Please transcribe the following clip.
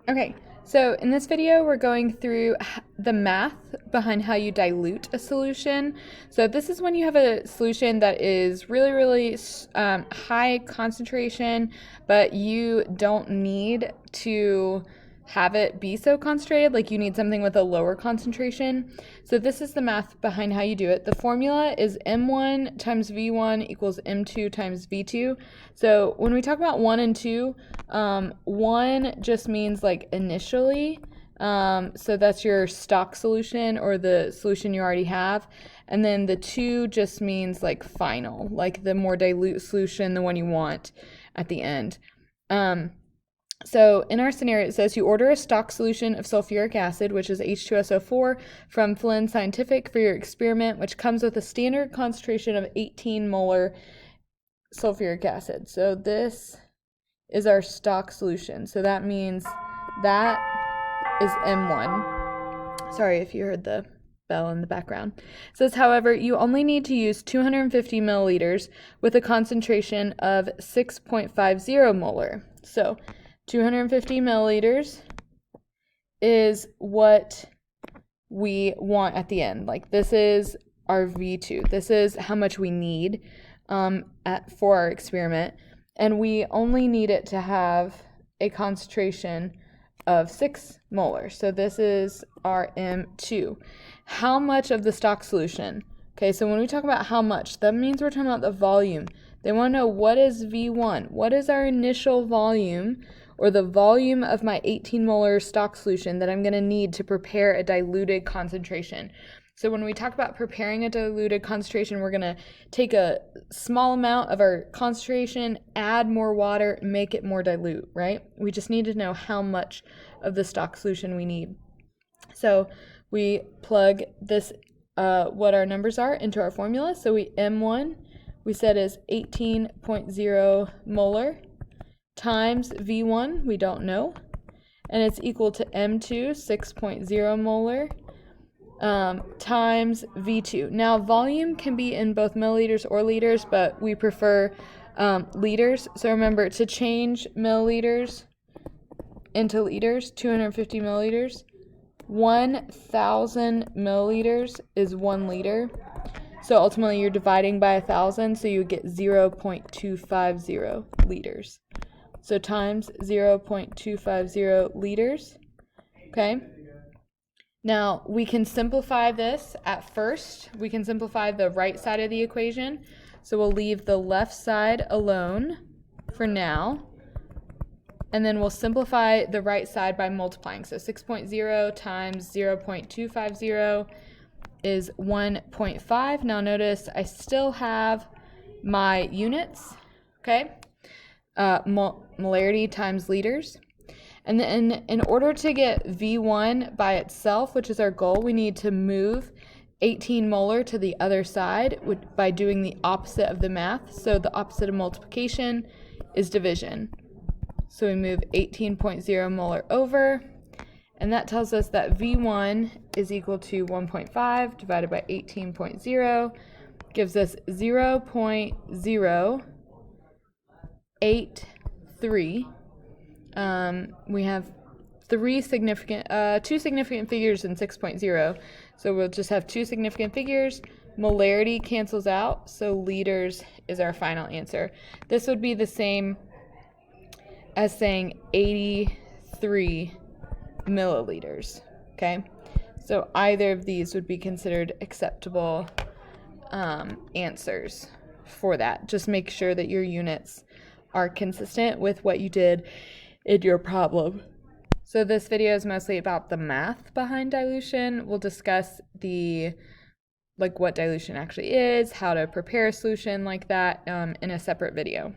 Okay, so in this video, we're going through the math behind how you dilute a solution. So this is when you have a solution that is really high concentration, but you don't need to have it be so concentrated, like you need something with a lower concentration. So this is the math behind how you do it. The formula is M1 times V1 equals M2 times V2. So when we talk about 1 and 2, 1 just means like initially, so that's your stock solution or the solution you already have. And then the 2 just means like final, like the more dilute solution, the one you want at the end. So in our scenario, it says you order a stock solution of sulfuric acid, which is H2SO4, from Flynn Scientific for your experiment, which comes with a standard concentration of 18 molar sulfuric acid. So this is our stock solution. So that means that is M1. Sorry if you heard the bell in the background. It says, however, you only need to use 250 milliliters with a concentration of 6.50 molar. So 250 milliliters is what we want at the end. Like this is our V2. This is how much we need for our experiment. And we only need it to have a concentration of 6 molar. So this is our M2. How much of the stock solution? Okay, so when we talk about how much, that means we're talking about the volume. They want to know what is V1? What is our initial volume, or the volume of my 18 molar stock solution that I'm going to need to prepare a diluted concentration? So when we talk about preparing a diluted concentration, we're going to take a small amount of our concentration, add more water, make it more dilute, right? We just need to know how much of the stock solution we need. So we plug this, what our numbers are, into our formula. So M1, we said is 18.0 molar times V1, we don't know, and it's equal to M2, 6.0 molar, times V2. Now, volume can be in both milliliters or liters, but we prefer liters. So remember, to change milliliters into liters, 250 milliliters, 1,000 milliliters is 1 liter. So ultimately, you're dividing by 1,000, so you get 0.250 liters. So times 0.250 liters, okay? Now, we can simplify this at first. We can simplify the right side of the equation. So we'll leave the left side alone for now. And then we'll simplify the right side by multiplying. So 6.0 times 0.250 is 1.5. Now notice I still have my units, okay? Molarity times liters. And then in order to get V1 by itself, which is our goal, we need to move 18 molar to the other side by doing the opposite of the math. So the opposite of multiplication is division. So we move 18.0 molar over, and that tells us that V1 is equal to 1.5 divided by 18.0, gives us 0.083. We have two significant figures in 6.0, so we'll just have two significant figures. Molarity cancels out, so liters is our final answer. This would be the same as saying 83 milliliters, okay? So either of these would be considered acceptable answers for that. Just make sure that your units are consistent with what you did in your problem. So this video is mostly about the math behind dilution. We'll discuss what dilution actually is, how to prepare a solution like that in a separate video.